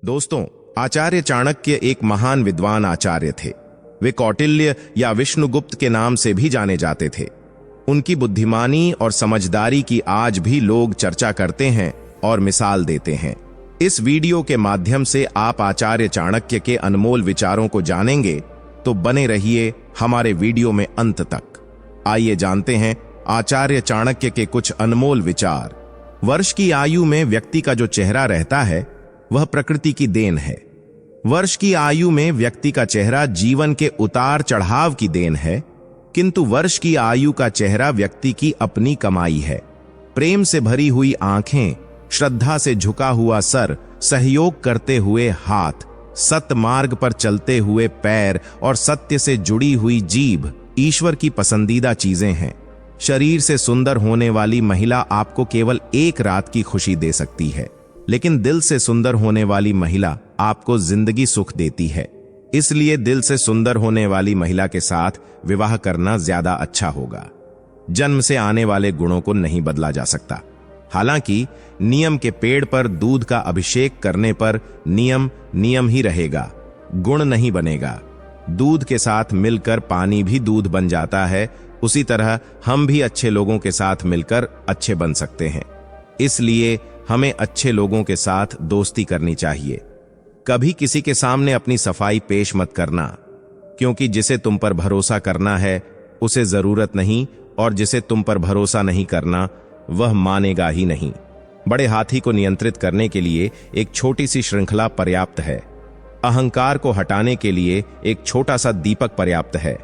दोस्तों, आचार्य चाणक्य एक महान विद्वान आचार्य थे। वे कौटिल्य या विष्णुगुप्त के नाम से भी जाने जाते थे। उनकी बुद्धिमानी और समझदारी की आज भी लोग चर्चा करते हैं और मिसाल देते हैं। इस वीडियो के माध्यम से आप आचार्य चाणक्य के अनमोल विचारों को जानेंगे, तो बने रहिए हमारे वीडियो में अंत तक। आइए जानते हैं आचार्य चाणक्य के कुछ अनमोल विचार। वर्ष की आयु में व्यक्ति का जो चेहरा रहता है वह प्रकृति की देन है। वर्ष की आयु में व्यक्ति का चेहरा जीवन के उतार चढ़ाव की देन है, किंतु वर्ष की आयु का चेहरा व्यक्ति की अपनी कमाई है। प्रेम से भरी हुई आंखें, श्रद्धा से झुका हुआ सर, सहयोग करते हुए हाथ, सत्य मार्ग पर चलते हुए पैर और सत्य से जुड़ी हुई जीभ ईश्वर की पसंदीदा चीजें हैं। शरीर से सुंदर होने वाली महिला आपको केवल एक रात की खुशी दे सकती है, लेकिन दिल से सुंदर होने वाली महिला आपको जिंदगी सुख देती है। इसलिए दिल से सुंदर होने वाली महिला के साथ विवाह करना ज्यादा अच्छा होगा। जन्म से आने वाले गुणों को नहीं बदला जा सकता। हालांकि नियम के पेड़ पर दूध का अभिषेक करने पर नियम ही रहेगा, गुण नहीं बनेगा। दूध के साथ मिलकर पानी भी दूध बन जाता है। उसी तरह हम भी अच्छे लोगों के साथ मिलकर अच्छे बन सकते हैं। इसलिए हमें अच्छे लोगों के साथ दोस्ती करनी चाहिए। कभी किसी के सामने अपनी सफाई पेश मत करना, क्योंकि जिसे तुम पर भरोसा करना है उसे जरूरत नहीं, और जिसे तुम पर भरोसा नहीं करना वह मानेगा ही नहीं। बड़े हाथी को नियंत्रित करने के लिए एक छोटी सी श्रृंखला पर्याप्त है। अहंकार को हटाने के लिए एक छोटा सा दीपक पर्याप्त है।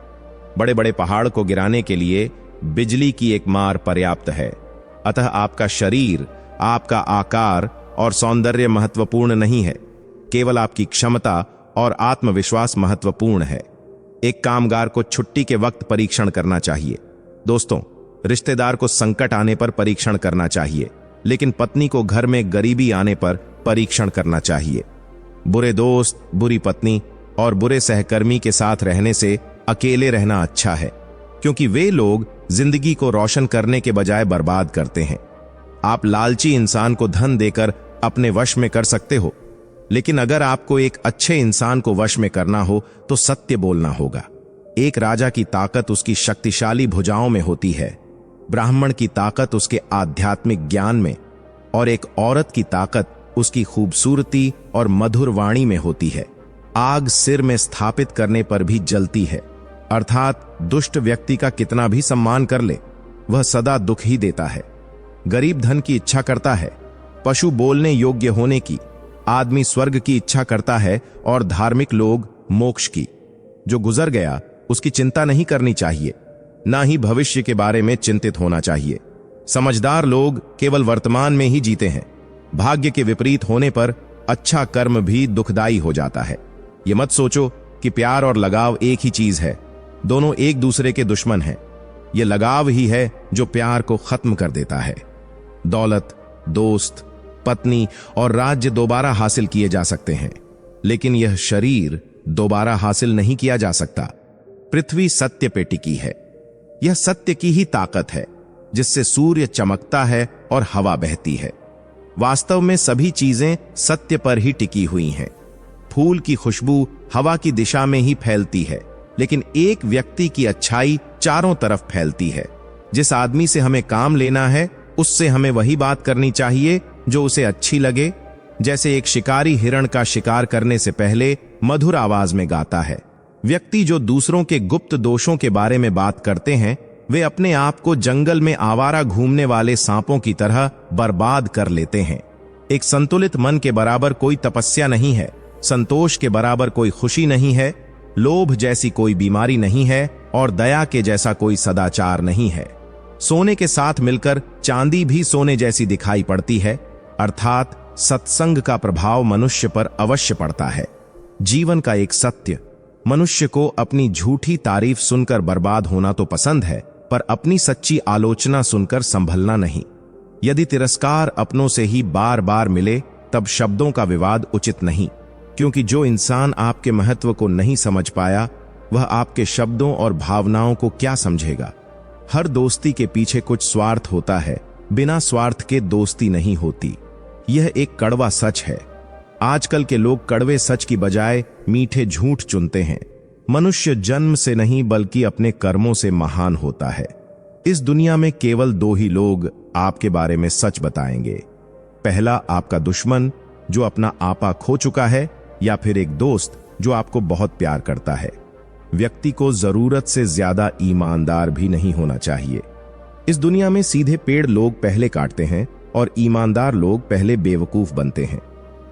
बड़े बड़े पहाड़ को गिराने के लिए बिजली की एक मार पर्याप्त है। अतः आपका शरीर, आपका आकार और सौंदर्य महत्वपूर्ण नहीं है, केवल आपकी क्षमता और आत्मविश्वास महत्वपूर्ण है। एक कामगार को छुट्टी के वक्त परीक्षण करना चाहिए। दोस्तों, रिश्तेदार को संकट आने पर परीक्षण करना चाहिए, लेकिन पत्नी को घर में गरीबी आने पर परीक्षण करना चाहिए। बुरे दोस्त, बुरी पत्नी और बुरे सहकर्मी के साथ रहने से अकेले रहना अच्छा है, क्योंकि वे लोग जिंदगी को रोशन करने के बजाय बर्बाद करते हैं। आप लालची इंसान को धन देकर अपने वश में कर सकते हो, लेकिन अगर आपको एक अच्छे इंसान को वश में करना हो तो सत्य बोलना होगा। एक राजा की ताकत उसकी शक्तिशाली भुजाओं में होती है, ब्राह्मण की ताकत उसके आध्यात्मिक ज्ञान में, और एक औरत की ताकत उसकी खूबसूरती और मधुर वाणी में होती है। आग सिर में स्थापित करने पर भी जलती है, अर्थात दुष्ट व्यक्ति का कितना भी सम्मान कर ले, वह सदा दुख ही देता है। गरीब धन की इच्छा करता है, पशु बोलने योग्य होने की, आदमी स्वर्ग की इच्छा करता है और धार्मिक लोग मोक्ष की। जो गुजर गया उसकी चिंता नहीं करनी चाहिए, ना ही भविष्य के बारे में चिंतित होना चाहिए। समझदार लोग केवल वर्तमान में ही जीते हैं। भाग्य के विपरीत होने पर अच्छा कर्म भी दुखदाई हो जाता है। ये मत सोचो कि प्यार और लगाव एक ही चीज है, दोनों एक दूसरे के दुश्मन हैं। यह लगाव ही है जो प्यार को खत्म कर देता है। दौलत, दोस्त, पत्नी और राज्य दोबारा हासिल किए जा सकते हैं, लेकिन यह शरीर दोबारा हासिल नहीं किया जा सकता। पृथ्वी सत्य पे टिकी है। यह सत्य की ही ताकत है जिससे सूर्य चमकता है और हवा बहती है। वास्तव में सभी चीजें सत्य पर ही टिकी हुई हैं। फूल की खुशबू हवा की दिशा में ही फैलती है, लेकिन एक व्यक्ति की अच्छाई चारों तरफ फैलती है। जिस आदमी से हमें काम लेना है उससे हमें वही बात करनी चाहिए जो उसे अच्छी लगे। जैसे एक शिकारी हिरण का शिकार करने से पहले मधुर आवाज में गाता है। व्यक्ति जो दूसरों के गुप्त दोषों के बारे में बात करते हैं, वे अपने आप को जंगल में आवारा घूमने वाले सांपों की तरह बर्बाद कर लेते हैं। एक संतुलित मन के बराबर कोई तपस्या नहीं है, संतोष के बराबर कोई खुशी नहीं है, लोभ जैसी कोई बीमारी नहीं है, और दया के जैसा कोई सदाचार नहीं है। सोने के साथ मिलकर चांदी भी सोने जैसी दिखाई पड़ती है, अर्थात सत्संग का प्रभाव मनुष्य पर अवश्य पड़ता है। जीवन का एक सत्य, मनुष्य को अपनी झूठी तारीफ सुनकर बर्बाद होना तो पसंद है, पर अपनी सच्ची आलोचना सुनकर संभलना नहीं। यदि तिरस्कार अपनों से ही बार बार मिले तब शब्दों का विवाद उचित नहीं, क्योंकि जो इंसान आपके महत्व को नहीं समझ पाया वह आपके शब्दों और भावनाओं को क्या समझेगा। हर दोस्ती के पीछे कुछ स्वार्थ होता है, बिना स्वार्थ के दोस्ती नहीं होती। यह एक कड़वा सच है। आजकल के लोग कड़वे सच की बजाय मीठे झूठ चुनते हैं। मनुष्य जन्म से नहीं बल्कि अपने कर्मों से महान होता है। इस दुनिया में केवल दो ही लोग आपके बारे में सच बताएंगे। पहला आपका दुश्मन जो अपना आपा खो चुका है, या फिर एक दोस्त जो आपको बहुत प्यार करता है। व्यक्ति को जरूरत से ज्यादा ईमानदार भी नहीं होना चाहिए। इस दुनिया में सीधे पेड़ लोग पहले काटते हैं और ईमानदार लोग पहले बेवकूफ बनते हैं।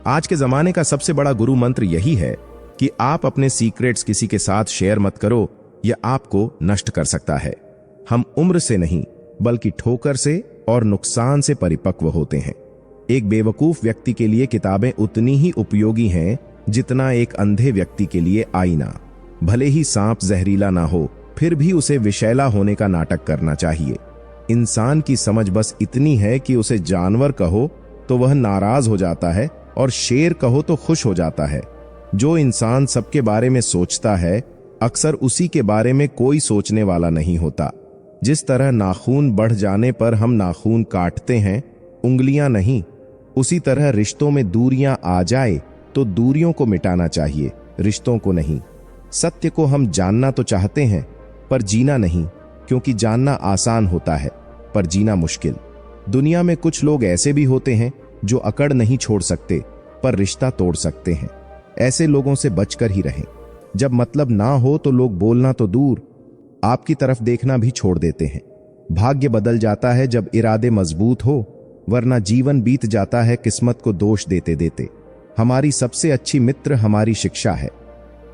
आज के जमाने का सबसे बड़ा गुरु मंत्र यही है कि आप अपने सीक्रेट्स किसी के साथ शेयर मत करो, यह आपको नष्ट कर सकता है। हम उम्र से नहीं बल्कि ठोकर से और नुकसान से परिपक्व होते हैं। एक बेवकूफ व्यक्ति के लिए किताबें उतनी ही उपयोगी हैं जितना एक अंधे व्यक्ति के लिए आईना। भले ही सांप जहरीला ना हो, फिर भी उसे विषैला होने का नाटक करना चाहिए। इंसान की समझ बस इतनी है कि उसे जानवर कहो तो वह नाराज हो जाता है और शेर कहो तो खुश हो जाता है। जो इंसान सबके बारे में सोचता है, अक्सर उसी के बारे में कोई सोचने वाला नहीं होता। जिस तरह नाखून बढ़ जाने पर हम नाखून काटते हैं, उंगलियां नहीं, उसी तरह रिश्तों में दूरियां आ जाए तो दूरियों को मिटाना चाहिए, रिश्तों को नहीं। सत्य को हम जानना तो चाहते हैं पर जीना नहीं, क्योंकि जानना आसान होता है पर जीना मुश्किल। दुनिया में कुछ लोग ऐसे भी होते हैं जो अकड़ नहीं छोड़ सकते पर रिश्ता तोड़ सकते हैं। ऐसे लोगों से बचकर ही रहें। जब मतलब ना हो तो लोग बोलना तो दूर, आपकी तरफ देखना भी छोड़ देते हैं। भाग्य बदल जाता है जब इरादे मजबूत हो, वरना जीवन बीत जाता है किस्मत को दोष देते देते। हमारी सबसे अच्छी मित्र हमारी शिक्षा है।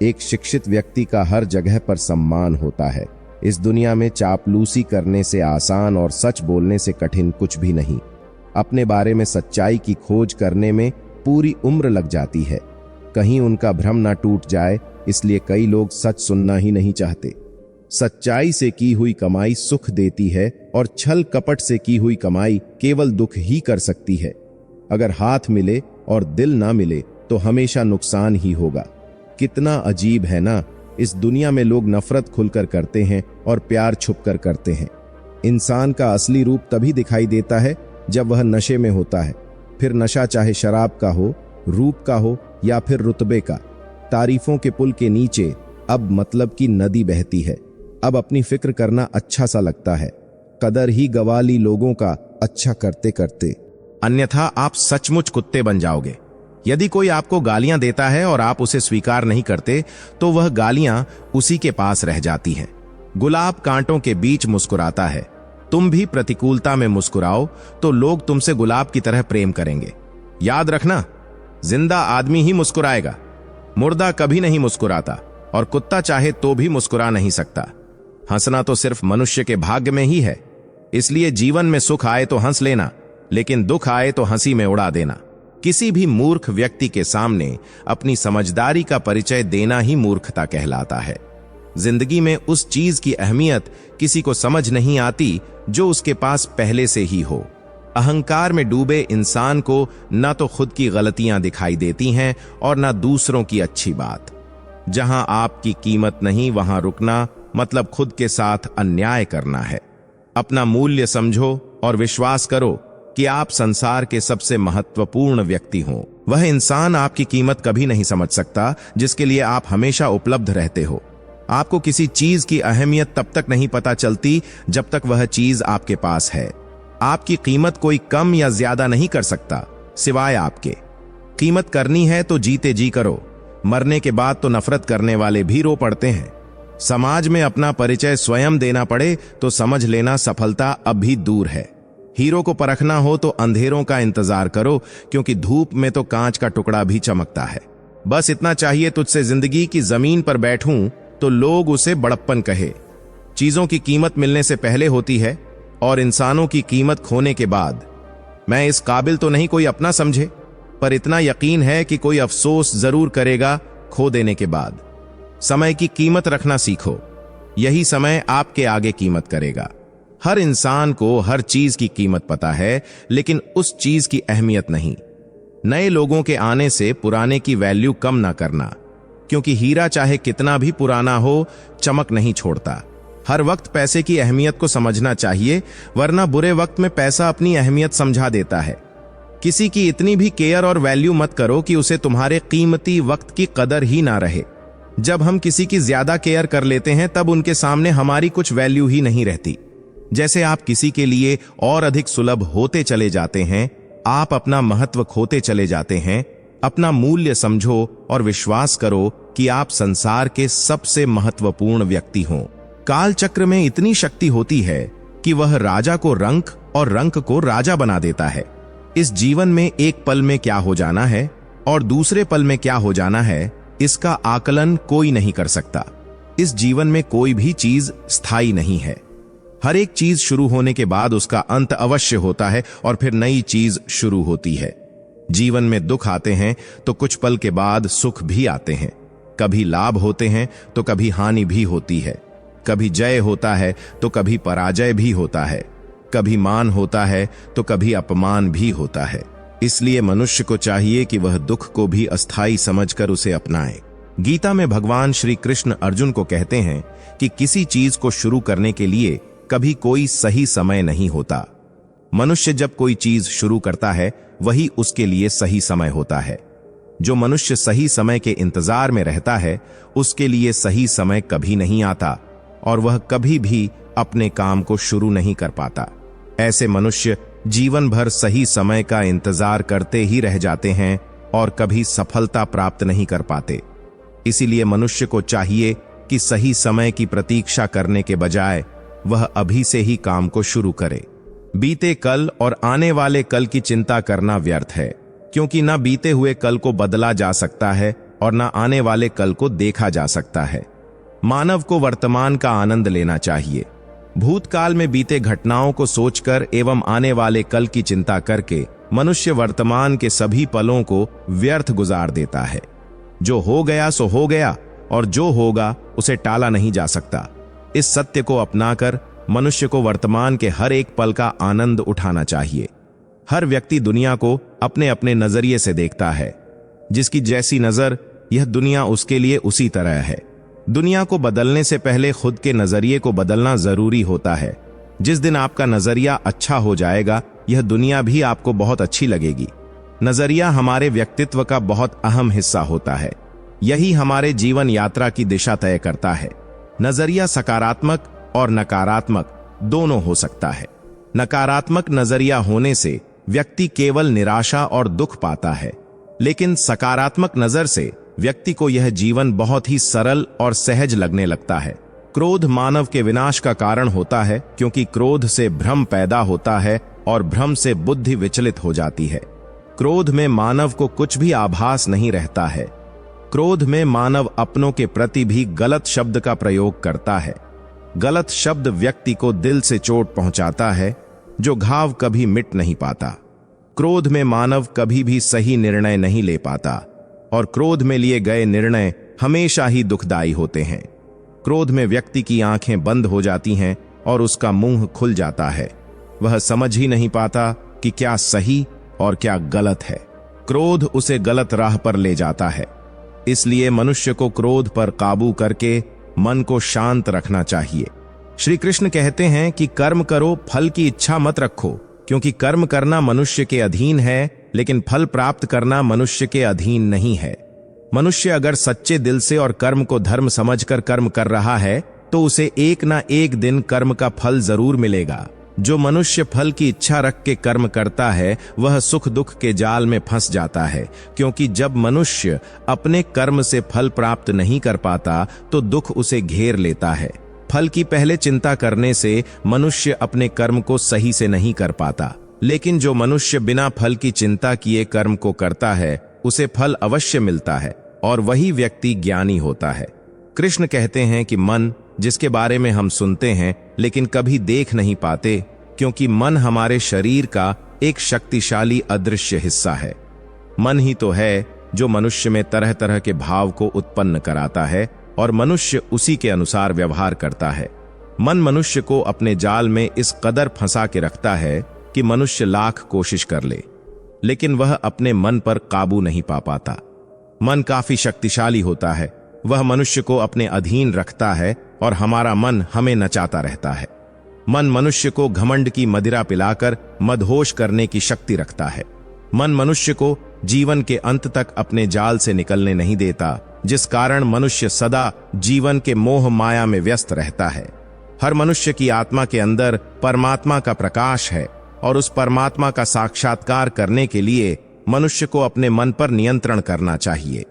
एक शिक्षित व्यक्ति का हर जगह पर सम्मान होता है। इस दुनिया में चापलूसी करने से आसान और सच बोलने से कठिन कुछ भी नहीं। अपने बारे में सच्चाई की खोज करने में पूरी उम्र लग जाती है। कहीं उनका भ्रम ना टूट जाए, इसलिए कई लोग सच सुनना ही नहीं चाहते। सच्चाई से की हुई कमाई सुख देती है और छल कपट से की हुई कमाई केवल दुख ही कर सकती है। अगर हाथ मिले और दिल ना मिले तो हमेशा नुकसान ही होगा। कितना अजीब है ना, इस दुनिया में लोग नफरत खुलकर करते हैं और प्यार छुपकर करते हैं। इंसान का असली रूप तभी दिखाई देता है जब वह नशे में होता है। फिर नशा चाहे शराब का हो, रूप का हो या फिर रुतबे का। तारीफों के पुल के नीचे अब मतलब की नदी बहती है। अब अपनी फिक्र करना अच्छा सा लगता है। कदर ही गवा ली लोगों का अच्छा करते करते, अन्यथा आप सचमुच कुत्ते बन जाओगे। यदि कोई आपको गालियां देता है और आप उसे स्वीकार नहीं करते तो वह गालियां उसी के पास रह जाती हैं। गुलाब कांटों के बीच मुस्कुराता है। तुम भी प्रतिकूलता में मुस्कुराओ तो लोग तुमसे गुलाब की तरह प्रेम करेंगे। याद रखना, जिंदा आदमी ही मुस्कुराएगा, मुर्दा कभी नहीं मुस्कुराता, और कुत्ता चाहे तो भी मुस्कुरा नहीं सकता। हंसना तो सिर्फ मनुष्य के भाग्य में ही है। इसलिए जीवन में सुख आए तो हंस लेना, लेकिन दुख आए तो हंसी में उड़ा देना। किसी भी मूर्ख व्यक्ति के सामने अपनी समझदारी का परिचय देना ही मूर्खता कहलाता है। जिंदगी में उस चीज की अहमियत किसी को समझ नहीं आती जो उसके पास पहले से ही हो। अहंकार में डूबे इंसान को न तो खुद की गलतियां दिखाई देती हैं और न दूसरों की अच्छी बात। जहां आपकी कीमत नहीं, वहां रुकना मतलब खुद के साथ अन्याय करना है। अपना मूल्य समझो और विश्वास करो कि आप संसार के सबसे महत्वपूर्ण व्यक्ति हो। वह इंसान आपकी कीमत कभी नहीं समझ सकता जिसके लिए आप हमेशा उपलब्ध रहते हो। आपको किसी चीज की अहमियत तब तक नहीं पता चलती जब तक वह चीज आपके पास है। आपकी कीमत कोई कम या ज्यादा नहीं कर सकता सिवाय आपके। कीमत करनी है तो जीते जी करो, मरने के बाद तो नफरत करने वाले भी रो पड़ते हैं। समाज में अपना परिचय स्वयं देना पड़े तो समझ लेना सफलता अब भी दूर है। हीरो को परखना हो तो अंधेरों का इंतजार करो, क्योंकि धूप में तो कांच का टुकड़ा भी चमकता है। बस इतना चाहिए तुझसे जिंदगी की जमीन पर बैठूं तो लोग उसे बड़प्पन कहे। चीजों की कीमत मिलने से पहले होती है और इंसानों की कीमत खोने के बाद। मैं इस काबिल तो नहीं कोई अपना समझे, पर इतना यकीन है कि कोई अफसोस जरूर करेगा खो देने के बाद। समय की कीमत रखना सीखो, यही समय आपके आगे कीमत करेगा। हर इंसान को हर चीज की कीमत पता है, लेकिन उस चीज की अहमियत नहीं। नए लोगों के आने से पुराने की वैल्यू कम ना करना, क्योंकि हीरा चाहे कितना भी पुराना हो, चमक नहीं छोड़ता। हर वक्त पैसे की अहमियत को समझना चाहिए, वरना बुरे वक्त में पैसा अपनी अहमियत समझा देता है। किसी की इतनी भी केयर और वैल्यू मत करो कि उसे तुम्हारे कीमती वक्त की कदर ही ना रहे। जब हम किसी की ज्यादा केयर कर लेते हैं तब उनके सामने हमारी कुछ वैल्यू ही नहीं रहती। जैसे आप किसी के लिए और अधिक सुलभ होते चले जाते हैं, आप अपना महत्व खोते चले जाते हैं। अपना मूल्य समझो और विश्वास करो कि आप संसार के सबसे महत्वपूर्ण व्यक्ति हो। काल चक्र में इतनी शक्ति होती है कि वह राजा को रंक और रंक को राजा बना देता है। इस जीवन में एक पल में क्या हो जाना है और दूसरे पल में क्या हो जाना है, इसका आकलन कोई नहीं कर सकता। इस जीवन में कोई भी चीज स्थायी नहीं है। हर एक चीज शुरू होने के बाद उसका अंत अवश्य होता है और फिर नई चीज शुरू होती है। जीवन में दुख आते हैं तो कुछ पल के बाद सुख भी आते हैं। कभी लाभ होते हैं तो कभी हानि भी होती है। कभी जय होता है तो कभी पराजय भी होता है। कभी मान होता है तो कभी अपमान भी होता है। इसलिए मनुष्य को चाहिए कि वह दुख को भी अस्थायी समझकर उसे अपनाए। गीता में भगवान श्री कृष्ण अर्जुन को कहते हैं कि किसी चीज को शुरू करने के लिए कभी कोई सही समय नहीं होता। मनुष्य जब कोई चीज शुरू करता है वही उसके लिए सही समय होता है। जो मनुष्य सही समय के इंतजार में रहता है उसके लिए सही समय कभी नहीं आता और वह कभी भी अपने काम को शुरू नहीं कर पाता। ऐसे मनुष्य जीवन भर सही समय का इंतजार करते ही रह जाते हैं और कभी सफलता प्राप्त नहीं कर पाते। इसीलिए मनुष्य को चाहिए कि सही समय की प्रतीक्षा करने के बजाय वह अभी से ही काम को शुरू करे। बीते कल और आने वाले कल की चिंता करना व्यर्थ है, क्योंकि ना बीते हुए कल को बदला जा सकता है और ना आने वाले कल को देखा जा सकता है। मानव को वर्तमान का आनंद लेना चाहिए। भूतकाल में बीते घटनाओं को सोचकर एवं आने वाले कल की चिंता करके मनुष्य वर्तमान के सभी पलों को व्यर्थ गुजार देता है। जो हो गया सो हो गया और जो होगा उसे टाला नहीं जा सकता। इस सत्य को अपनाकर मनुष्य को वर्तमान के हर एक पल का आनंद उठाना चाहिए। हर व्यक्ति दुनिया को अपने अपने नजरिए से देखता है। जिसकी जैसी नजर, यह दुनिया उसके लिए उसी तरह है। दुनिया को बदलने से पहले खुद के नजरिए को बदलना जरूरी होता है। जिस दिन आपका नजरिया अच्छा हो जाएगा, यह दुनिया भी आपको बहुत अच्छी लगेगी। नजरिया हमारे व्यक्तित्व का बहुत अहम हिस्सा होता है। यही हमारे जीवन यात्रा की दिशा तय करता है। नजरिया सकारात्मक और नकारात्मक दोनों हो सकता है। नकारात्मक नजरिया होने से व्यक्ति केवल निराशा और दुख पाता है, लेकिन सकारात्मक नजर से व्यक्ति को यह जीवन बहुत ही सरल और सहज लगने लगता है। क्रोध मानव के विनाश का कारण होता है, क्योंकि क्रोध से भ्रम पैदा होता है और भ्रम से बुद्धि विचलित हो जाती है। क्रोध में मानव को कुछ भी आभास नहीं रहता है। क्रोध में मानव अपनों के प्रति भी गलत शब्द का प्रयोग करता है। गलत शब्द व्यक्ति को दिल से चोट पहुंचाता है, जो घाव कभी मिट नहीं पाता। क्रोध में मानव कभी भी सही निर्णय नहीं ले पाता और क्रोध में लिए गए निर्णय हमेशा ही दुखदायी होते हैं। क्रोध में व्यक्ति की आंखें बंद हो जाती हैं और उसका मुंह खुल जाता है। वह समझ ही नहीं पाता कि क्या सही और क्या गलत है। क्रोध उसे गलत राह पर ले जाता है। इसलिए मनुष्य को क्रोध पर काबू करके मन को शांत रखना चाहिए। श्री कृष्ण कहते हैं कि कर्म करो, फल की इच्छा मत रखो, क्योंकि कर्म करना मनुष्य के अधीन है, लेकिन फल प्राप्त करना मनुष्य के अधीन नहीं है। मनुष्य अगर सच्चे दिल से और कर्म को धर्म समझकर कर्म कर रहा है तो उसे एक ना एक दिन कर्म का फल जरूर मिलेगा। जो मनुष्य फल की इच्छा रख के कर्म करता है वह सुख दुख के जाल में फंस जाता है, क्योंकि जब मनुष्य अपने कर्म से फल प्राप्त नहीं कर पाता तो दुख उसे घेर लेता है। फल की पहले चिंता करने से मनुष्य अपने कर्म को सही से नहीं कर पाता, लेकिन जो मनुष्य बिना फल की चिंता किए कर्म को करता है उसे फल अवश्य मिलता है और वही व्यक्ति ज्ञानी होता है। कृष्ण कहते हैं कि मन, जिसके बारे में हम सुनते हैं लेकिन कभी देख नहीं पाते, क्योंकि मन हमारे शरीर का एक शक्तिशाली अदृश्य हिस्सा है। मन ही तो है जो मनुष्य में तरह तरह के भाव को उत्पन्न कराता है और मनुष्य उसी के अनुसार व्यवहार करता है। मन मनुष्य को अपने जाल में इस कदर फंसा के रखता है कि मनुष्य लाख कोशिश कर ले, लेकिन वह अपने मन पर काबू नहीं पा पाता। मन काफी शक्तिशाली होता है। वह मनुष्य को अपने अधीन रखता है और हमारा मन हमें नचाता रहता है। मन मनुष्य को घमंड की मदिरा पिलाकर मदहोश करने की शक्ति रखता है। मन मनुष्य को जीवन के अंत तक अपने जाल से निकलने नहीं देता, जिस कारण मनुष्य सदा जीवन के मोह माया में व्यस्त रहता है। हर मनुष्य की आत्मा के अंदर परमात्मा का प्रकाश है और उस परमात्मा का साक्षात्कार करने के लिए मनुष्य को अपने मन पर नियंत्रण करना चाहिए।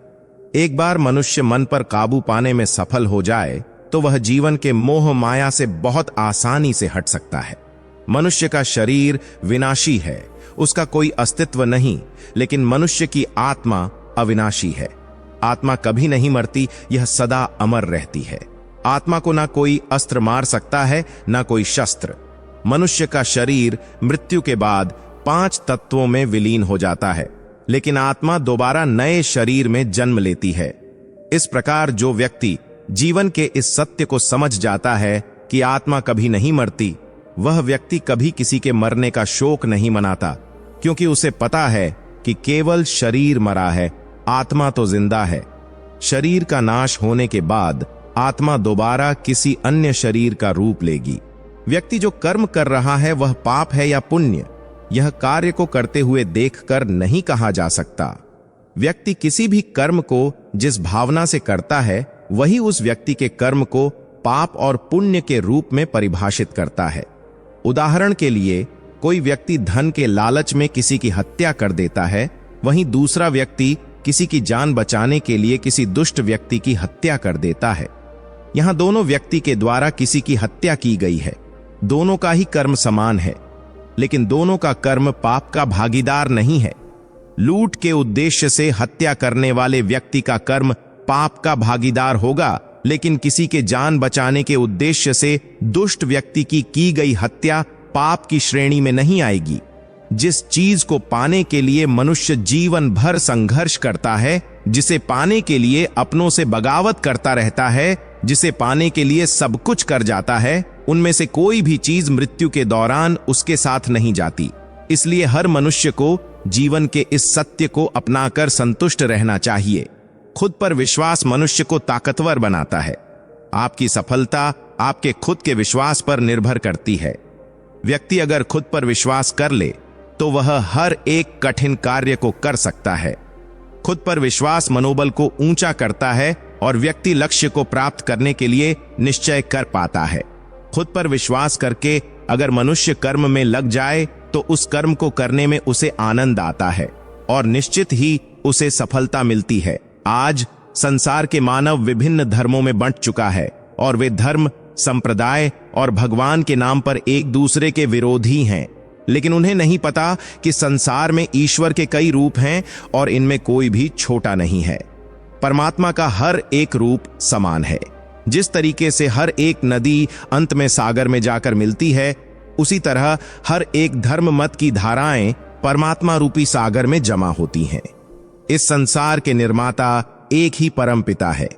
एक बार मनुष्य मन पर काबू पाने में सफल हो जाए तो वह जीवन के मोह माया से बहुत आसानी से हट सकता है। मनुष्य का शरीर विनाशी है, उसका कोई अस्तित्व नहीं, लेकिन मनुष्य की आत्मा अविनाशी है। आत्मा कभी नहीं मरती, यह सदा अमर रहती है। आत्मा को ना कोई अस्त्र मार सकता है, ना कोई शस्त्र। मनुष्य का शरीर मृत्यु के बाद 5 तत्वों में विलीन हो जाता है, लेकिन आत्मा दोबारा नए शरीर में जन्म लेती है। इस प्रकार जो व्यक्ति जीवन के इस सत्य को समझ जाता है कि आत्मा कभी नहीं मरती, वह व्यक्ति कभी किसी के मरने का शोक नहीं मनाता, क्योंकि उसे पता है कि केवल शरीर मरा है, आत्मा तो जिंदा है। शरीर का नाश होने के बाद आत्मा दोबारा किसी अन्य शरीर का रूप लेगी। व्यक्ति जो कर्म कर रहा है वह पाप है या पुण्य, यह कार्य को करते हुए देखकर नहीं कहा जा सकता। व्यक्ति किसी भी कर्म को जिस भावना से करता है, वही उस व्यक्ति के कर्म को पाप और पुण्य के रूप में परिभाषित करता है। उदाहरण के लिए, कोई व्यक्ति धन के लालच में किसी की हत्या कर देता है, वहीं दूसरा व्यक्ति किसी की जान बचाने के लिए किसी दुष्ट व्यक्ति की हत्या कर देता है। यहां दोनों व्यक्ति के द्वारा किसी की हत्या की गई है, दोनों का ही कर्म समान है, लेकिन दोनों का कर्म पाप का भागीदार नहीं है। लूट के उद्देश्य से हत्या करने वाले व्यक्ति का कर्म पाप का भागीदार होगा, लेकिन किसी के जान बचाने के उद्देश्य से दुष्ट व्यक्ति की गई हत्या पाप की श्रेणी में नहीं आएगी। जिस चीज को पाने के लिए मनुष्य जीवन भर संघर्ष करता है, जिसे पाने के लिए अपनों से बगावत करता रहता है, जिसे पाने के लिए सब कुछ कर जाता है, उनमें से कोई भी चीज मृत्यु के दौरान उसके साथ नहीं जाती। इसलिए हर मनुष्य को जीवन के इस सत्य को अपनाकर संतुष्ट रहना चाहिए। खुद पर विश्वास मनुष्य को ताकतवर बनाता है। आपकी सफलता आपके खुद के विश्वास पर निर्भर करती है। व्यक्ति अगर खुद पर विश्वास कर ले तो वह हर एक कठिन कार्य को कर सकता है। खुद पर विश्वास मनोबल को ऊंचा करता है और व्यक्ति लक्ष्य को प्राप्त करने के लिए निश्चय कर पाता है। खुद पर विश्वास करके अगर मनुष्य कर्म में लग जाए तो उस कर्म को करने में उसे आनंद आता है और निश्चित ही उसे सफलता मिलती है। आज संसार के मानव विभिन्न धर्मों में बंट चुका है और वे धर्म, संप्रदाय और भगवान के नाम पर एक दूसरे के विरोधी हैं, लेकिन उन्हें नहीं पता कि संसार में ईश्वर के कई रूप हैं और इनमें कोई भी छोटा नहीं है। परमात्मा का हर एक रूप समान है। जिस तरीके से हर एक नदी अंत में सागर में जाकर मिलती है, उसी तरह हर एक धर्म मत की धाराएं परमात्मा रूपी सागर में जमा होती हैं। इस संसार के निर्माता एक ही परमपिता है।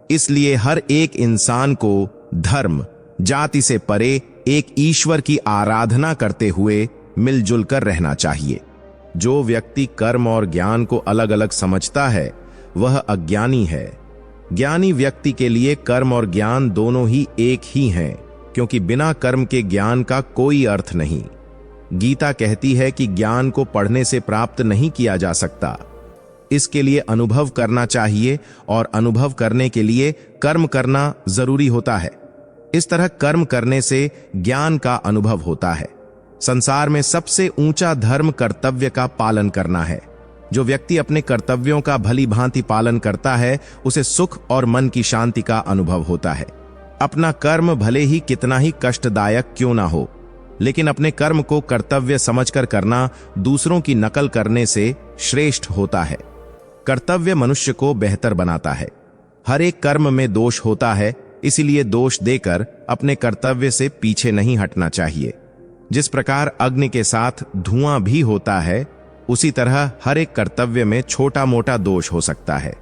इसलिए हर एक इंसान को धर्म, जाति से परे एक ईश्वर की आराधना करते हुए मिलजुल कर रहना चाहिए। जो व्यक्ति कर्म और ज्ञान को अलग अलग समझता है वह अज्ञानी है। ज्ञानी व्यक्ति के लिए कर्म और ज्ञान दोनों ही एक ही हैं, क्योंकि बिना कर्म के ज्ञान का कोई अर्थ नहीं। गीता कहती है कि ज्ञान को पढ़ने से प्राप्त नहीं किया जा सकता, इसके लिए अनुभव करना चाहिए और अनुभव करने के लिए कर्म करना जरूरी होता है। इस तरह कर्म करने से ज्ञान का अनुभव होता है। संसार में सबसे ऊंचा धर्म कर्तव्य का पालन करना है। जो व्यक्ति अपने कर्तव्यों का भली भांति पालन करता है, उसे सुख और मन की शांति का अनुभव होता है। अपना कर्म भले ही कितना ही कष्टदायक क्यों ना हो, लेकिन अपने कर्म को कर्तव्य समझकर करना दूसरों की नकल करने से श्रेष्ठ होता है। कर्तव्य मनुष्य को बेहतर बनाता है। हर एक कर्म में दोष होता है, इसीलिए दोष देकर अपने कर्तव्य से पीछे नहीं हटना चाहिए। जिस प्रकार अग्नि के साथ धुआं भी होता है, उसी तरह हर एक कर्तव्य में छोटा मोटा दोष हो सकता है,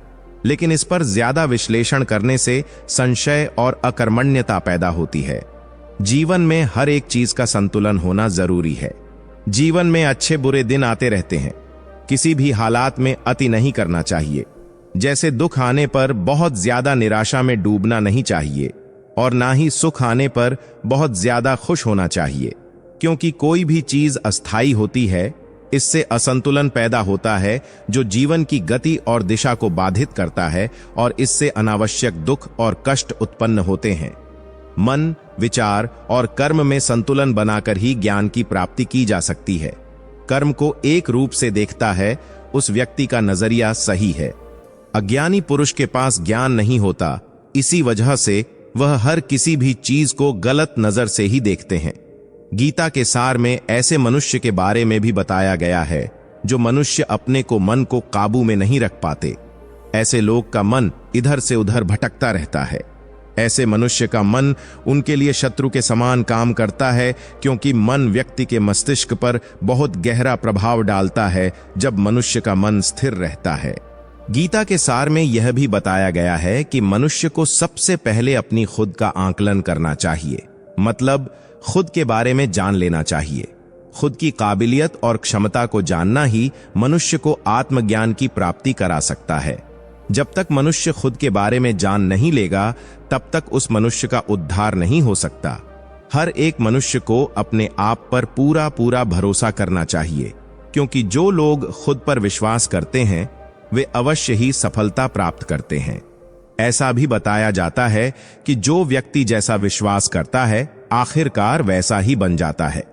लेकिन इस पर ज्यादा विश्लेषण करने से संशय और अकर्मण्यता पैदा होती है। जीवन में हर एक चीज का संतुलन होना जरूरी है। जीवन में अच्छे बुरे दिन आते रहते हैं, किसी भी हालात में अति नहीं करना चाहिए। जैसे दुख आने पर बहुत ज्यादा निराशा में डूबना नहीं चाहिए और ना ही सुख आने पर बहुत ज्यादा खुश होना चाहिए, क्योंकि कोई भी चीज अस्थायी होती है इससे असंतुलन पैदा होता है जो जीवन की गति और दिशा को बाधित करता है और इससे अनावश्यक दुख और कष्ट उत्पन्न होते हैं। मन, विचार और कर्म में संतुलन बनाकर ही ज्ञान की प्राप्ति की जा सकती है। कर्म को एक रूप से देखता है उस व्यक्ति का नजरिया सही है। अज्ञानी पुरुष के पास ज्ञान नहीं होता, इसी वजह से वह हर किसी भी चीज को गलत नजर से ही देखते हैं। गीता के सार में ऐसे मनुष्य के बारे में भी बताया गया है जो मनुष्य अपने को मन को काबू में नहीं रख पाते। ऐसे लोग का मन इधर से उधर भटकता रहता है। ऐसे मनुष्य का मन उनके लिए शत्रु के समान काम करता है, क्योंकि मन व्यक्ति के मस्तिष्क पर बहुत गहरा प्रभाव डालता है जब मनुष्य का मन स्थिर रहता है। गीता के सार में यह भी बताया गया है कि मनुष्य को सबसे पहले अपनी खुद का आकलन करना चाहिए, मतलब खुद के बारे में जान लेना चाहिए। खुद की काबिलियत और क्षमता को जानना ही मनुष्य को आत्मज्ञान की प्राप्ति करा सकता है। जब तक मनुष्य खुद के बारे में जान नहीं लेगा, तब तक उस मनुष्य का उद्धार नहीं हो सकता। हर एक मनुष्य को अपने आप पर पूरा पूरा भरोसा करना चाहिए, क्योंकि जो लोग खुद पर विश्वास करते हैं वे अवश्य ही सफलता प्राप्त करते हैं। ऐसा भी बताया जाता है कि जो व्यक्ति जैसा विश्वास करता है आखिरकार वैसा ही बन जाता है।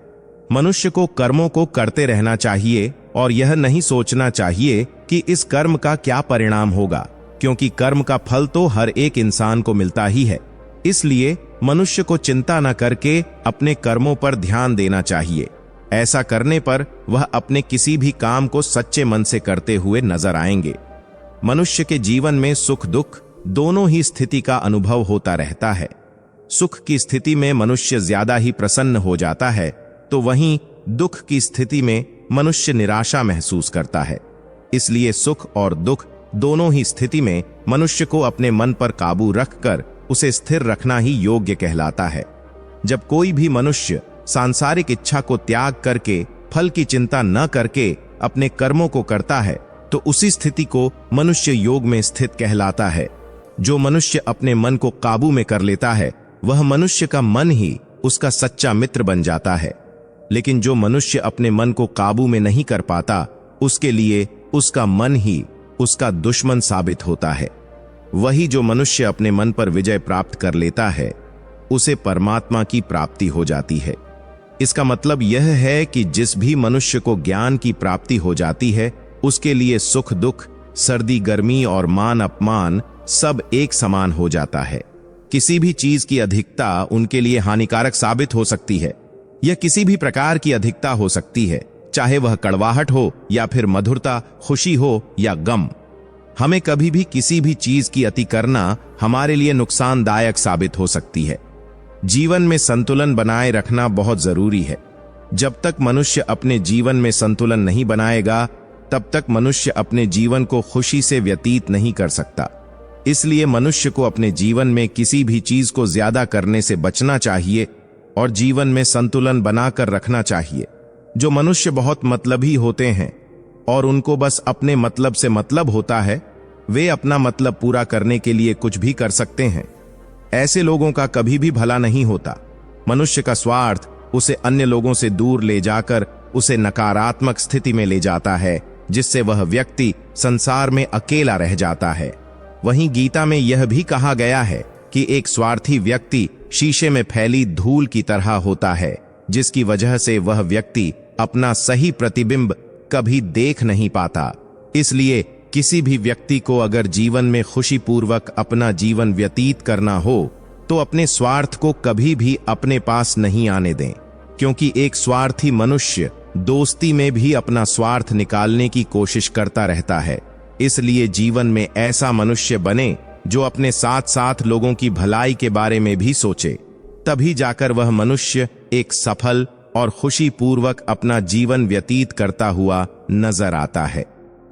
मनुष्य को कर्मों को करते रहना चाहिए और यह नहीं सोचना चाहिए कि इस कर्म का क्या परिणाम होगा, क्योंकि कर्म का फल तो हर एक इंसान को मिलता ही है। इसलिए मनुष्य को चिंता न करके अपने कर्मों पर ध्यान देना चाहिए। ऐसा करने पर वह अपने किसी भी काम को सच्चे मन से करते हुए नजर आएंगे। मनुष्य के जीवन में सुख दुख दोनों ही स्थिति का अनुभव होता रहता है। सुख की स्थिति में मनुष्य ज्यादा ही प्रसन्न हो जाता है, तो वहीं दुख की स्थिति में मनुष्य निराशा महसूस करता है। इसलिए सुख और दुख दोनों ही स्थिति में मनुष्य को अपने मन पर काबू रखकर उसे स्थिर रखना ही योग्य कहलाता है। जब कोई भी मनुष्य सांसारिक इच्छा को त्याग करके फल की चिंता न करके अपने कर्मों को करता है, तो उसी स्थिति को मनुष्य योग में स्थित कहलाता है। जो मनुष्य अपने मन को काबू में कर लेता है, वह मनुष्य का मन ही उसका सच्चा मित्र बन जाता है। लेकिन जो मनुष्य अपने मन को काबू में नहीं कर पाता, उसके लिए उसका मन ही उसका दुश्मन साबित होता है। वही जो मनुष्य अपने मन पर विजय प्राप्त कर लेता है, उसे परमात्मा की प्राप्ति हो जाती है। इसका मतलब यह है कि जिस भी मनुष्य को ज्ञान की प्राप्ति हो जाती है, उसके लिए सुख दुख, सर्दी गर्मी और मान अपमान सब एक समान हो जाता है। किसी भी चीज की अधिकता उनके लिए हानिकारक साबित हो सकती है। यह किसी भी प्रकार की अधिकता हो सकती है, चाहे वह कड़वाहट हो या फिर मधुरता, खुशी हो या गम। हमें कभी भी किसी भी चीज की अति करना हमारे लिए नुकसानदायक साबित हो सकती है। जीवन में संतुलन बनाए रखना बहुत जरूरी है। जब तक मनुष्य अपने जीवन में संतुलन नहीं बनाएगा, तब तक मनुष्य अपने जीवन को खुशी से व्यतीत नहीं कर सकता। इसलिए मनुष्य को अपने जीवन में किसी भी चीज को ज्यादा करने से बचना चाहिए और जीवन में संतुलन बनाकर रखना चाहिए। जो मनुष्य बहुत मतलबी होते हैं और उनको बस अपने मतलब से मतलब होता है, वे अपना मतलब पूरा करने के लिए कुछ भी कर सकते हैं। ऐसे लोगों का कभी भी भला नहीं होता। मनुष्य का स्वार्थ उसे अन्य लोगों से दूर ले जाकर उसे नकारात्मक स्थिति में ले जाता है, जिससे वह व्यक्ति संसार में अकेला रह जाता है। वहीं गीता में यह भी कहा गया है कि एक स्वार्थी व्यक्ति शीशे में फैली धूल की तरह होता है, जिसकी वजह से वह व्यक्ति अपना सही प्रतिबिंब कभी देख नहीं पाता। इसलिए किसी भी व्यक्ति को अगर जीवन में खुशीपूर्वक अपना जीवन व्यतीत करना हो, तो अपने स्वार्थ को कभी भी अपने पास नहीं आने दें, क्योंकि एक स्वार्थी मनुष्य दोस्ती में भी अपना स्वार्थ निकालने की कोशिश करता रहता है। इसलिए जीवन में ऐसा मनुष्य बने जो अपने साथ साथ लोगों की भलाई के बारे में भी सोचे, तभी जाकर वह मनुष्य एक सफल और खुशीपूर्वक अपना जीवन व्यतीत करता हुआ नजर आता है।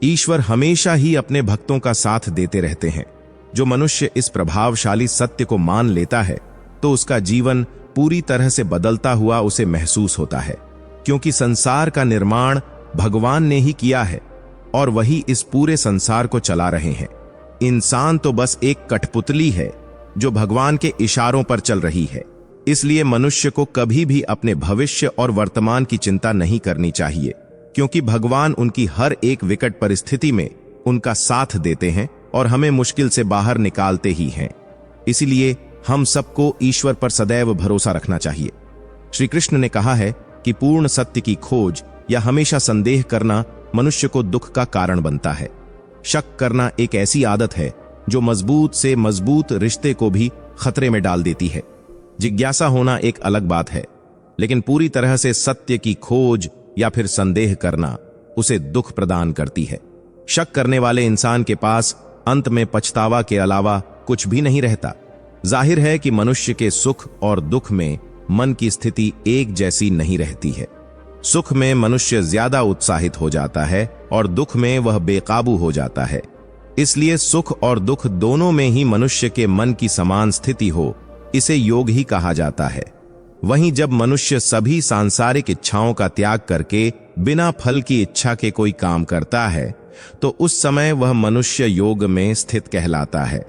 ईश्वर हमेशा ही अपने भक्तों का साथ देते रहते हैं। जो मनुष्य इस प्रभावशाली सत्य को मान लेता है, तो उसका जीवन पूरी तरह से बदलता हुआ उसे महसूस होता है, क्योंकि संसार का निर्माण भगवान ने ही किया है और वही इस पूरे संसार को चला रहे हैं। इंसान तो बस एक कठपुतली है जो भगवान के इशारों पर चल रही है। इसलिए मनुष्य को कभी भी अपने भविष्य और वर्तमान की चिंता नहीं करनी चाहिए। क्योंकि भगवान उनकी हर एक विकट परिस्थिति में उनका साथ देते हैं और हमें मुश्किल से बाहर निकालते ही हैं। इसीलिए हम सबको ईश्वर पर सदैव भरोसा रखना चाहिए। श्री कृष्ण ने कहा है कि पूर्ण सत्य की खोज या हमेशा संदेह करना मनुष्य को दुख का कारण बनता है। शक करना एक ऐसी आदत है जो मजबूत से मजबूत रिश्ते को भी खतरे में डाल देती है। जिज्ञासा होना एक अलग बात है, लेकिन पूरी तरह से सत्य की खोज या फिर संदेह करना उसे दुख प्रदान करती है। शक करने वाले इंसान के पास अंत में पछतावा के अलावा कुछ भी नहीं रहता। जाहिर है कि मनुष्य के सुख और दुख में मन की स्थिति एक जैसी नहीं रहती है। सुख में मनुष्य ज्यादा उत्साहित हो जाता है और दुख में वह बेकाबू हो जाता है। इसलिए सुख और दुख दोनों में ही मनुष्य के मन की समान स्थिति हो, इसे योग ही कहा जाता है। वहीं जब मनुष्य सभी सांसारिक इच्छाओं का त्याग करके बिना फल की इच्छा के कोई काम करता है, तो उस समय वह मनुष्य योग में स्थित कहलाता है।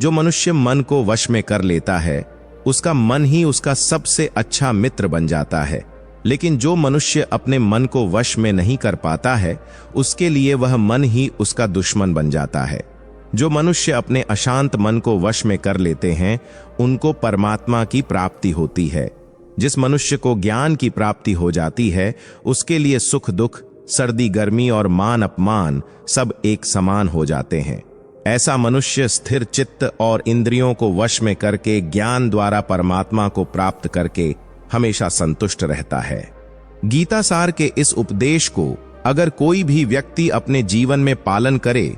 जो मनुष्य मन को वश में कर लेता है, उसका मन ही उसका सबसे अच्छा मित्र बन जाता है। लेकिन जो मनुष्य अपने मन को वश में नहीं कर पाता है, उसके लिए वह मन ही उसका दुश्मन बन जाता है। जो मनुष्य अपने अशांत मन को वश में कर लेते हैं, उनको परमात्मा की प्राप्ति होती है। जिस मनुष्य को ज्ञान की प्राप्ति हो जाती है, उसके लिए सुख दुख, सर्दी गर्मी और मान अपमान सब एक समान हो जाते हैं। ऐसा मनुष्य स्थिर चित्त और इंद्रियों को वश में करके ज्ञान द्वारा परमात्मा को प्राप्त करके हमेशा संतुष्ट रहता है। गीता सार के इस उपदेश को अगर कोई भी व्यक्ति अपने जीवन में पालन करे,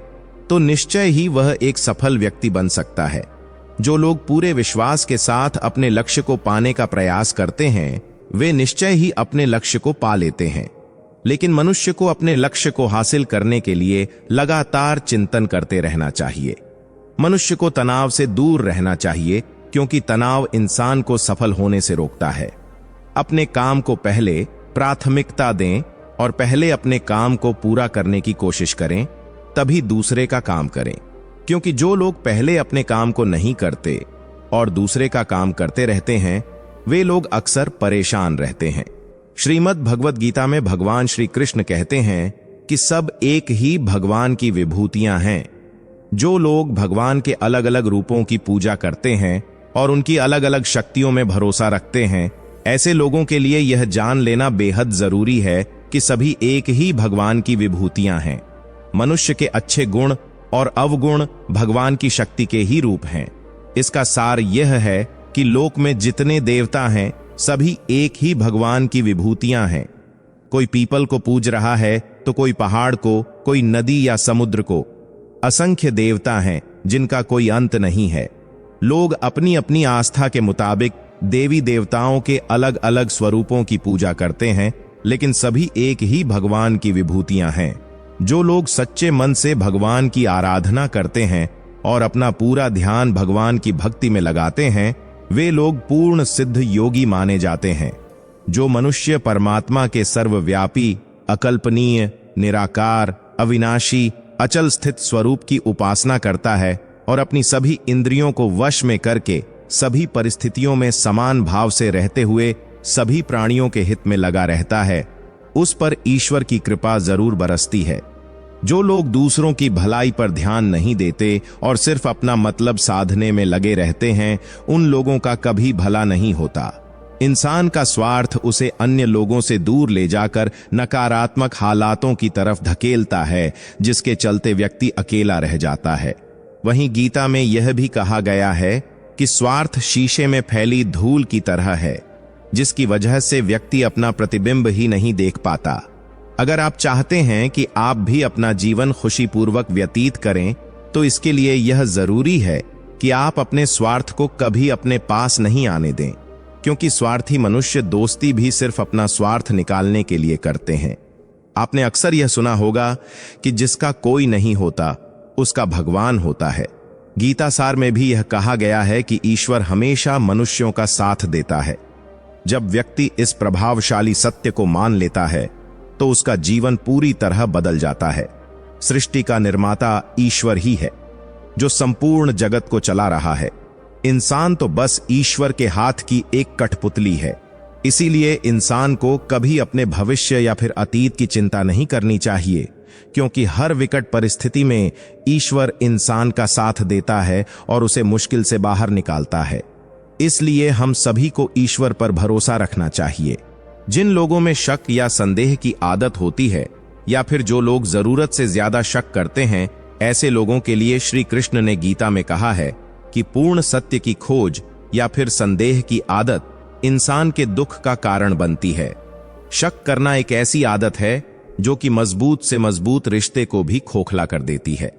तो निश्चय ही वह एक सफल व्यक्ति बन सकता है। जो लोग पूरे विश्वास के साथ अपने लक्ष्य को पाने का प्रयास करते हैं, वे निश्चय ही अपने लक्ष्य को पा लेते हैं। लेकिन मनुष्य को अपने लक्ष्य को हासिल करने के लिए लगातार चिंतन करते रहना चाहिए। मनुष्य को तनाव से दूर रहना चाहिए, क्योंकि तनाव इंसान को सफल होने से रोकता है। अपने काम को पहले प्राथमिकता दें और पहले अपने काम को पूरा करने की कोशिश करें, तभी दूसरे का काम करें। क्योंकि जो लोग पहले अपने काम को नहीं करते और दूसरे का काम करते रहते हैं, वे लोग अक्सर परेशान रहते हैं। श्रीमद् भगवद गीता में भगवान श्री कृष्ण कहते हैं कि सब एक ही भगवान की विभूतियां हैं। जो लोग भगवान के अलग अलग रूपों की पूजा करते हैं और उनकी अलग अलग शक्तियों में भरोसा रखते हैं, ऐसे लोगों के लिए यह जान लेना बेहद जरूरी है कि सभी एक ही भगवान की विभूतियां हैं। मनुष्य के अच्छे गुण और अवगुण भगवान की शक्ति के ही रूप हैं। इसका सार यह है कि लोक में जितने देवता हैं, सभी एक ही भगवान की विभूतियां हैं। कोई पीपल को पूज रहा है तो कोई पहाड़ को, कोई नदी या समुद्र को। असंख्य देवता हैं जिनका कोई अंत नहीं है। लोग अपनी अपनी आस्था के मुताबिक देवी देवताओं के अलग अलग स्वरूपों की पूजा करते हैं, लेकिन सभी एक ही भगवान की विभूतियां हैं। जो लोग सच्चे मन से भगवान की आराधना करते हैं और अपना पूरा ध्यान भगवान की भक्ति में लगाते हैं, वे लोग पूर्ण सिद्ध योगी माने जाते हैं। जो मनुष्य परमात्मा के सर्वव्यापी, अकल्पनीय, निराकार, अविनाशी, अचल स्थित स्वरूप की उपासना करता है और अपनी सभी इंद्रियों को वश में करके सभी परिस्थितियों में समान भाव से रहते हुए सभी प्राणियों के हित में लगा रहता है, उस पर ईश्वर की कृपा जरूर बरसती है। जो लोग दूसरों की भलाई पर ध्यान नहीं देते और सिर्फ अपना मतलब साधने में लगे रहते हैं, उन लोगों का कभी भला नहीं होता। इंसान का स्वार्थ उसे अन्य लोगों से दूर ले जाकर नकारात्मक हालातों की तरफ धकेलता है, जिसके चलते व्यक्ति अकेला रह जाता है। वहीं गीता में यह भी कहा गया है कि स्वार्थ शीशे में फैली धूल की तरह है, जिसकी वजह से व्यक्ति अपना प्रतिबिंब ही नहीं देख पाता। अगर आप चाहते हैं कि आप भी अपना जीवन खुशीपूर्वक व्यतीत करें, तो इसके लिए यह जरूरी है कि आप अपने स्वार्थ को कभी अपने पास नहीं आने दें, क्योंकि स्वार्थी मनुष्य दोस्ती भी सिर्फ अपना स्वार्थ निकालने के लिए करते हैं। आपने अक्सर यह सुना होगा कि जिसका कोई नहीं होता, उसका भगवान होता है। गीता सार में भी यह कहा गया है कि ईश्वर हमेशा मनुष्यों का साथ देता है। जब व्यक्ति इस प्रभावशाली सत्य को मान लेता है, तो उसका जीवन पूरी तरह बदल जाता है। सृष्टि का निर्माता ईश्वर ही है, जो संपूर्ण जगत को चला रहा है। इंसान तो बस ईश्वर के हाथ की एक कठपुतली है। इसीलिए इंसान को कभी अपने भविष्य या फिर अतीत की चिंता नहीं करनी चाहिए, क्योंकि हर विकट परिस्थिति में ईश्वर इंसान का साथ देता है और उसे मुश्किल से बाहर निकालता है। इसलिए हम सभी को ईश्वर पर भरोसा रखना चाहिए। जिन लोगों में शक या संदेह की आदत होती है, या फिर जो लोग जरूरत से ज्यादा शक करते हैं, ऐसे लोगों के लिए श्री कृष्ण ने गीता में कहा है कि पूर्ण सत्य की खोज या फिर संदेह की आदत इंसान के दुख का कारण बनती है। शक करना एक ऐसी आदत है जो कि मजबूत से मजबूत रिश्ते को भी खोखला कर देती है।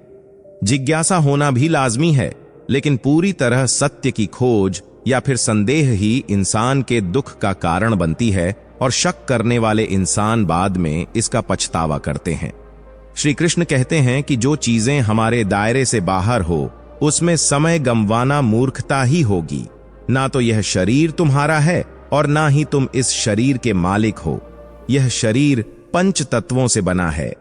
जिज्ञासा होना भी लाजमी है, लेकिन पूरी तरह सत्य की खोज या फिर संदेह ही इंसान के दुख का कारण बनती है, और शक करने वाले इंसान बाद में इसका पछतावा करते हैं। श्री कृष्ण कहते हैं कि जो चीजें हमारे दायरे से बाहर हो, उसमें समय गंवाना मूर्खता ही होगी। ना तो यह शरीर तुम्हारा है और ना ही तुम इस शरीर के मालिक हो। यह शरीर पंच तत्वों से बना है: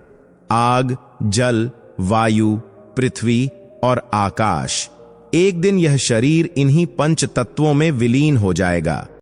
आग, जल, वायु, पृथ्वी और आकाश। एक दिन यह शरीर इन्हीं पंच तत्वों में विलीन हो जाएगा।